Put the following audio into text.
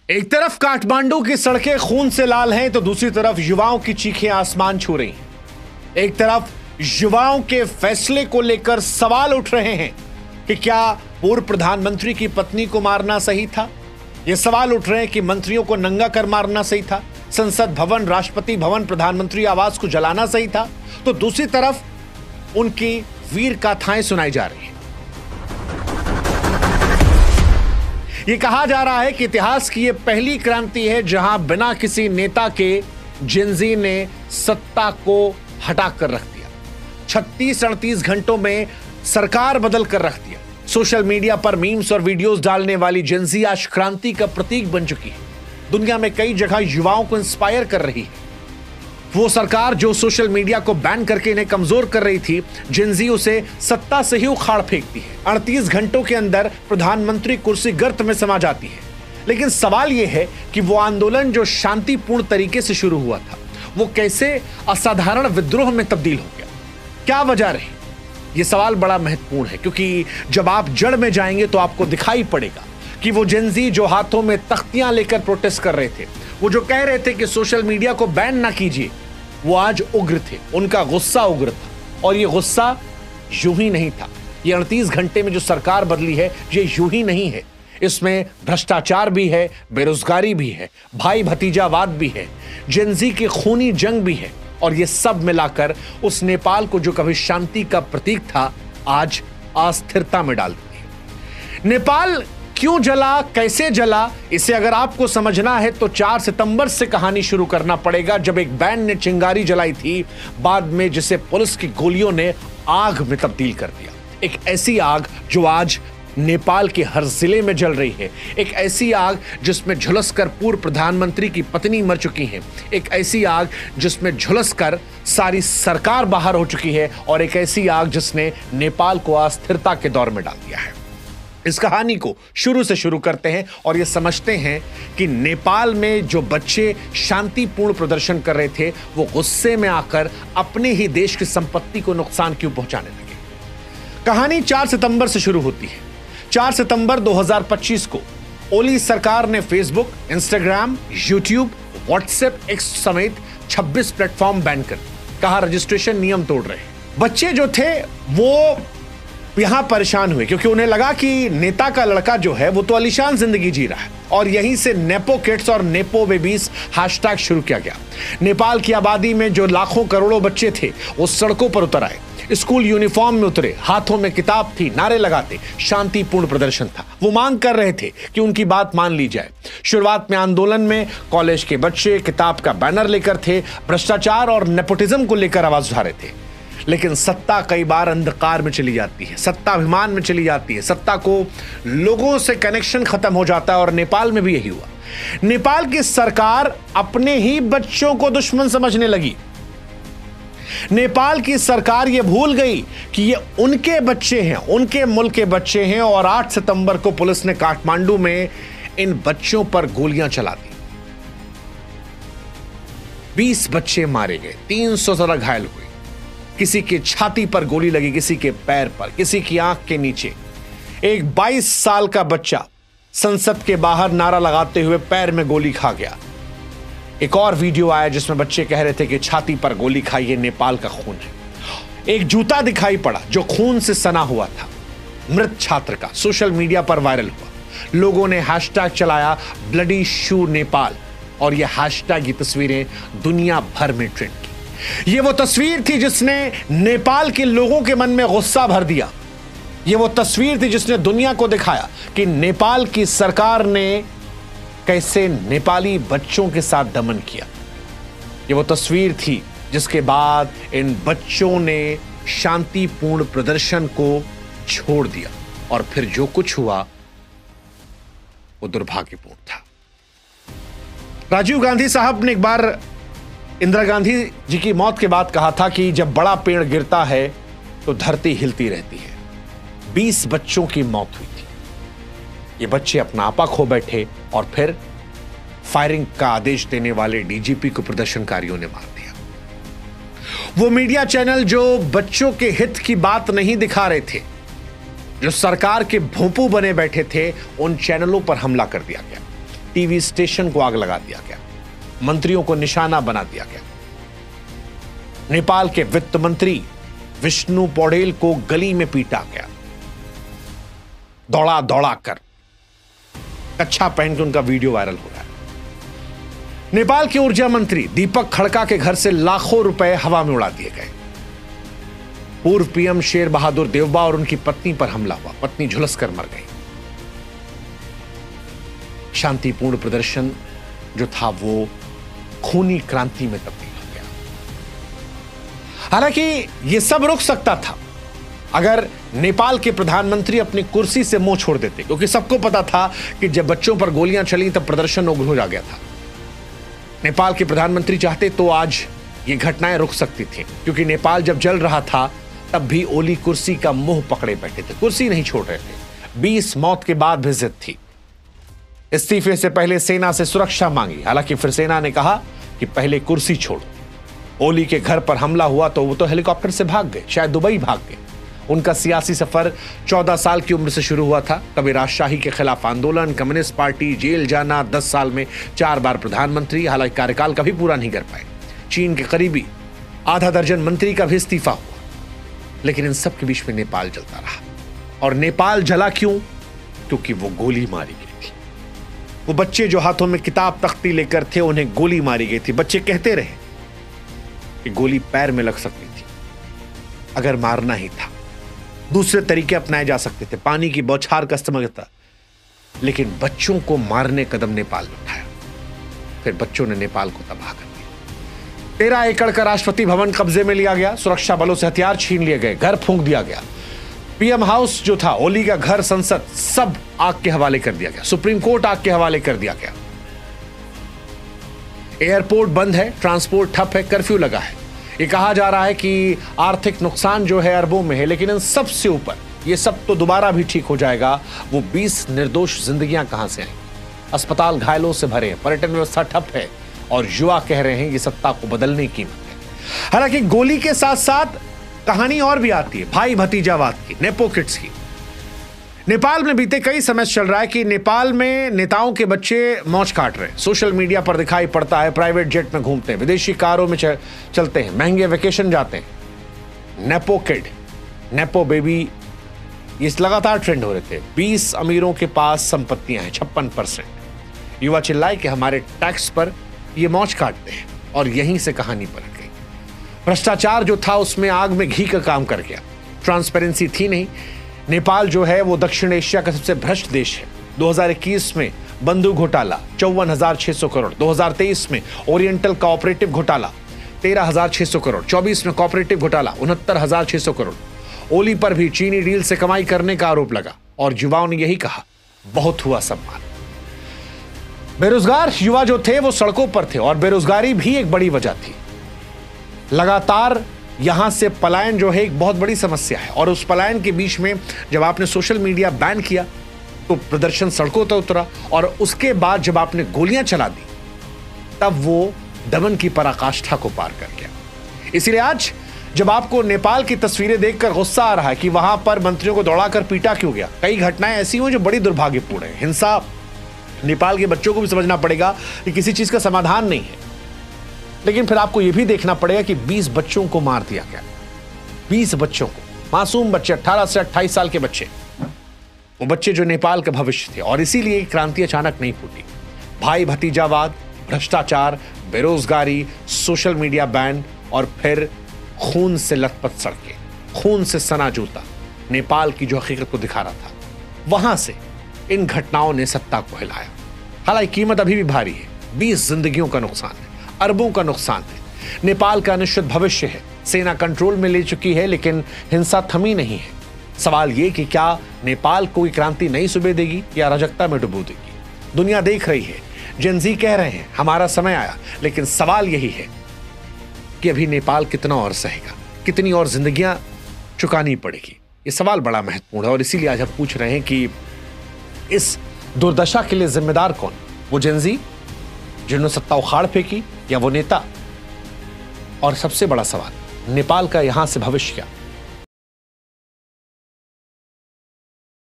एक तरफ काठमांडू की सड़कें खून से लाल हैं तो दूसरी तरफ युवाओं की चीखें आसमान छू रही हैं। एक तरफ युवाओं के फैसले को लेकर सवाल उठ रहे हैं कि क्या पूर्व प्रधानमंत्री की पत्नी को मारना सही था। यह सवाल उठ रहे हैं कि मंत्रियों को नंगा कर मारना सही था, संसद भवन, राष्ट्रपति भवन, प्रधानमंत्री आवास को जलाना सही था। तो दूसरी तरफ उनकी वीर गाथाएं सुनाई जा रही हैं। यह कहा जा रहा है कि इतिहास की यह पहली क्रांति है जहां बिना किसी नेता के जिंजी ने सत्ता को हटाकर रख दिया। 36-38 घंटों में सरकार बदल कर रख दिया। सोशल मीडिया पर मीम्स और वीडियोस डालने वाली जिंजी आज क्रांति का प्रतीक बन चुकी है। दुनिया में कई जगह युवाओं को इंस्पायर कर रही है। वो सरकार जो सोशल मीडिया को बैन करके इन्हें कमजोर कर रही थी, जिंजी उसे सत्ता से ही उखाड़ फेंकती है। 38 घंटों के अंदर प्रधानमंत्री कुर्सी गर्त में समा जाती है। लेकिन सवाल यह है कि वो आंदोलन जो शांतिपूर्ण तरीके से शुरू हुआ था, वो कैसे असाधारण विद्रोह में तब्दील हो गया? क्या वजह रही? यह सवाल बड़ा महत्वपूर्ण है, क्योंकि जब आप जड़ में जाएंगे तो आपको दिखाई पड़ेगा कि वो जिंजी जो हाथों में तख्तियां लेकर प्रोटेस्ट कर रहे थे, वो जो कह रहे थे कि सोशल मीडिया को बैन ना कीजिए, वो आज उग्र थे। उनका गुस्सा उग्र था। और ये गुस्सा यूं ही नहीं था। ये 38 घंटे में जो सरकार बदली है, ये यूं ही नहीं है। इसमें भ्रष्टाचार भी है, बेरोजगारी भी है, भाई भतीजावाद भी है, जिंजी की खूनी जंग भी है। और ये सब मिलाकर उस नेपाल को जो कभी शांति का प्रतीक था, आज अस्थिरता में डाल दी है। नेपाल क्यों जला, कैसे जला, इसे अगर आपको समझना है तो 4 सितंबर से कहानी शुरू करना पड़ेगा, जब एक बैंड ने चिंगारी जलाई थी, बाद में जिसे पुलिस की गोलियों ने आग में तब्दील कर दिया। एक ऐसी आग जो आज नेपाल के हर जिले में जल रही है। एक ऐसी आग जिसमें झुलसकर पूर्व प्रधानमंत्री की पत्नी मर चुकी है। एक ऐसी आग जिसमें झुलसकर सारी सरकार बाहर हो चुकी है। और एक ऐसी आग जिसने नेपाल को अस्थिरता के दौर में डाल दिया है। इस कहानी को शुरू से शुरू करते हैं और यह समझते हैं कि नेपाल में जो बच्चे शांतिपूर्ण प्रदर्शन कर रहे थे, वो गुस्से में आकर अपने ही देश की संपत्ति को नुकसान क्यों पहुंचाने लगे। कहानी 4 सितंबर से शुरू होती है। 4 सितंबर 2025 को ओली सरकार ने Facebook, Instagram, YouTube, WhatsApp, x समेत 26 प्लेटफॉर्म बैन कर दिए। कहा रजिस्ट्रेशन नियम तोड़ रहे हैं। बच्चे जो थे वो यहां परेशान हुए, क्योंकि उन्हें लगा कि नेता का लड़का जो है वो तो आलीशान जिंदगी जी रहा है। और यहीं से नेपो किड्स और नेपो बेबीज हैशटैग शुरू किया गया। नेपाल की आबादी में जो लाखों करोड़ों बच्चे थे, वो सड़कों पर उतर आए, स्कूल यूनिफॉर्म में उतरे, हाथों में किताब थी, नारे लगाते। शांतिपूर्ण प्रदर्शन था। वो मांग कर रहे थे कि उनकी बात मान ली जाए। शुरुआत में आंदोलन में कॉलेज के बच्चे किताब का बैनर लेकर थे, भ्रष्टाचार और नेपोटिज्म को लेकर आवाज उठा रहे थे। लेकिन सत्ता कई बार अंधकार में चली जाती है, सत्ता अभिमान में चली जाती है, सत्ता को लोगों से कनेक्शन खत्म हो जाता है। और नेपाल में भी यही हुआ। नेपाल की सरकार अपने ही बच्चों को दुश्मन समझने लगी। नेपाल की सरकार यह भूल गई कि ये उनके बच्चे हैं, उनके मुल्क के बच्चे हैं। और 8 सितंबर को पुलिस ने काठमांडू में इन बच्चों पर गोलियां चला दी। 20 बच्चे मारे गए, 300 से ज्यादा घायल हुए। किसी की छाती पर गोली लगी, किसी के पैर पर, किसी की आंख के नीचे। एक 22 साल का बच्चा संसद के बाहर नारा लगाते हुए पैर में गोली खा गया। एक और वीडियो आया जिसमें बच्चे कह रहे थे कि छाती पर गोली खाई, ये नेपाल का खून है। एक जूता दिखाई पड़ा जो खून से सना हुआ था, मृत छात्र का, सोशल मीडिया पर वायरल हुआ। लोगों ने हैशटैग चलाया ब्लडी शू नेपाल, और यह हैशटैग की तस्वीरें दुनिया भर में ट्रेंड की। ये वो तस्वीर थी जिसने नेपाल के लोगों के मन में गुस्सा भर दिया। ये वो तस्वीर थी जिसने दुनिया को दिखाया कि नेपाल की सरकार ने कैसे नेपाली बच्चों के साथ दमन किया। ये वो तस्वीर थी जिसके बाद इन बच्चों ने शांतिपूर्ण प्रदर्शन को छोड़ दिया। और फिर जो कुछ हुआ वो दुर्भाग्यपूर्ण था। राजीव गांधी साहब ने एक बार इंदिरा गांधी जी की मौत के बाद कहा था कि जब बड़ा पेड़ गिरता है तो धरती हिलती रहती है। 20 बच्चों की मौत हुई थी। ये बच्चे अपना आपा खो बैठे और फिर फायरिंग का आदेश देने वाले डीजीपी को प्रदर्शनकारियों ने मार दिया। वो मीडिया चैनल जो बच्चों के हित की बात नहीं दिखा रहे थे, जो सरकार के भोंपू बने बैठे थे, उन चैनलों पर हमला कर दिया गया। टीवी स्टेशन को आग लगा दिया गया, मंत्रियों को निशाना बना दिया गया। नेपाल के वित्त मंत्री विष्णु पौडेल को गली में पीटा गया, दौड़ा दौड़ा कर। कच्छा पहन के उनका वीडियो वायरल हो रहा है। नेपाल के ऊर्जा मंत्री दीपक खड़का के घर से लाखों रुपए हवा में उड़ा दिए गए। पूर्व पीएम शेर बहादुर देवबा और उनकी पत्नी पर हमला हुआ, पत्नी झुलसकर मर गई। शांतिपूर्ण प्रदर्शन जो था वो खूनी क्रांति में तब्दील हो गया। हालांकि यह सब रुक सकता था अगर नेपाल के प्रधानमंत्री अपनी कुर्सी से मुंह छोड़ देते, क्योंकि सबको पता था कि जब बच्चों पर गोलियां चली तब प्रदर्शन उग्र हो गया था। नेपाल के प्रधानमंत्री चाहते तो आज ये घटनाएं रुक सकती थी, क्योंकि नेपाल जब जल रहा था तब भी ओली कुर्सी का मुंह पकड़े बैठे थे, कुर्सी नहीं छोड़ रहे थे। 20 मौत के बाद भी जिद थी। इस्तीफे से पहले सेना से सुरक्षा मांगी, हालांकि फिर सेना ने कहा कि पहले कुर्सी छोड़ो। ओली के घर पर हमला हुआ तो वो तो हेलीकॉप्टर से भाग गए, शायद दुबई भाग गए। उनका सियासी सफर 14 साल की उम्र से शुरू हुआ था। कभी राजशाही के खिलाफ आंदोलन, कम्युनिस्ट पार्टी, जेल जाना, 10 साल में 4 बार प्रधानमंत्री, हालांकि कार्यकाल कभी पूरा नहीं कर पाए। चीन के करीबी आधा दर्जन मंत्री का भी इस्तीफा हुआ। लेकिन इन सब के बीच में नेपाल जलता रहा। और नेपाल जला क्यों? क्योंकि वो गोली मारी गई थी। वो बच्चे जो हाथों में किताब तख्ती लेकर थे, उन्हें गोली मारी गई थी। बच्चे कहते रहे कि गोली पैर में लग सकती थी। अगर मारना ही था, दूसरे तरीके अपनाए जा सकते थे, पानी की बौछार का इस्तेमाल था, लेकिन बच्चों को मारने कदम नेपाल ने उठाया। फिर बच्चों ने नेपाल को तबाह कर दिया। 13 एकड़ का राष्ट्रपति भवन कब्जे में लिया गया, सुरक्षा बलों से हथियार छीन लिए गए, घर फूंक दिया गया। पीएम हाउस जो था, ओली का घर, संसद, सब आग के हवाले कर दिया गया। सुप्रीम कोर्ट आग के हवाले कर दिया गया। एयरपोर्ट बंद है, ट्रांसपोर्ट ठप है, कर्फ्यू लगा है। ये कहा जा रहा है कि आर्थिक नुकसान जो है अरबों में है, लेकिन इन सबसे ऊपर ये सब तो दोबारा भी ठीक हो जाएगा। वो 20 निर्दोष जिंदगियां कहां से आएंगी? अस्पताल घायलों से भरे हैं, पर्यटन व्यवस्था ठप है और युवा कह रहे हैं ये सत्ता को बदलने की कीमत है। हालांकि गोली के साथ साथ कहानी और भी आती है, भाई भतीजावाद की, नेपो किड्स की। नेपाल में बीते कई समय चल रहा है कि नेपाल में नेताओं के बच्चे मौज काट रहे हैं। सोशल मीडिया पर दिखाई पड़ता है, प्राइवेट जेट में घूमते हैं, विदेशी कारों में चलते हैं, महंगे वेकेशन जाते हैं। नेपो किड, नेपो बेबी, ये लगातार ट्रेंड हो रहे थे। 20 अमीरों के पास संपत्तियां हैं, 56%। युवा चिल्लाए कि हमारे टैक्स पर ये मौज काटते हैं, और यहीं से कहानी पलट गई। भ्रष्टाचार जो था उसमें आग में घी का काम कर गया। ट्रांसपेरेंसी थी नहीं। नेपाल जो है वो दक्षिण एशिया का सबसे भ्रष्ट देश है। 2021 में बंधु घोटाला 54,600 करोड़, 2023 में ओरिएंटल कोऑपरेटिव घोटाला 13,600 करोड़, 24 में कोऑपरेटिव घोटाला 69,600 करोड़। ओली पर भी चीनी डील से कमाई करने का आरोप लगा, और युवाओं ने यही कहा, बहुत हुआ सम्मान। बेरोजगार युवा जो थे वो सड़कों पर थे, और बेरोजगारी भी एक बड़ी वजह थी। लगातार यहां से पलायन जो है एक बहुत बड़ी समस्या है, और उस पलायन के बीच में जब आपने सोशल मीडिया बैन किया तो प्रदर्शन सड़कों पर उतरा, और उसके बाद जब आपने गोलियां चला दी तब वो दमन की पराकाष्ठा को पार कर गया। इसलिए आज जब आपको नेपाल की तस्वीरें देखकर गुस्सा आ रहा है कि वहां पर मंत्रियों को दौड़ाकर पीटा क्यों गया, कई घटनाएं ऐसी हुई जो बड़ी दुर्भाग्यपूर्ण है। हिंसा, नेपाल के बच्चों को भी समझना पड़ेगा कि किसी चीज का समाधान नहीं है, लेकिन फिर आपको यह भी देखना पड़ेगा कि 20 बच्चों को मार दिया गया। 20 बच्चों को, मासूम बच्चे, 18 से 28 साल के बच्चे, वो बच्चे जो नेपाल का भविष्य थे। और इसीलिए क्रांति अचानक नहीं फूटी। भाई भतीजावाद, भ्रष्टाचार, बेरोजगारी, सोशल मीडिया बैन, और फिर खून से लथपथ सड़कें, खून से सना जूता नेपाल की जो हकीकत को दिखा रहा था, वहां से इन घटनाओं ने सत्ता को हिलाया। हालांकि कीमत अभी भी भारी है। 20 जिंदगियों का नुकसान है, अरबों का नुकसान है। नेपाल का अनिश्चित भविष्य है। सेना कंट्रोल में ले चुकी है, लेकिन हिंसा थमी नहीं है। सवाल यह कि क्या नेपाल कोई क्रांति नई सुबह देगी या अराजकता में डुबो देगी? दुनिया देख रही है, जेन-ज़ी कह रहे हैं हमारा समय आया, लेकिन सवाल यही है कि अभी नेपाल कितना और सहेगा, कितनी और जिंदगियां चुकानी पड़ेगी। ये सवाल बड़ा महत्वपूर्ण है, और इसीलिए आज हम पूछ रहे हैं कि इस दुर्दशा के लिए जिम्मेदार कौन? वो जेन-ज़ी जिन्होंने सत्ता उखाड़ फेंकी, या वो नेता? और सबसे बड़ा सवाल, नेपाल का यहां से भविष्य क्या?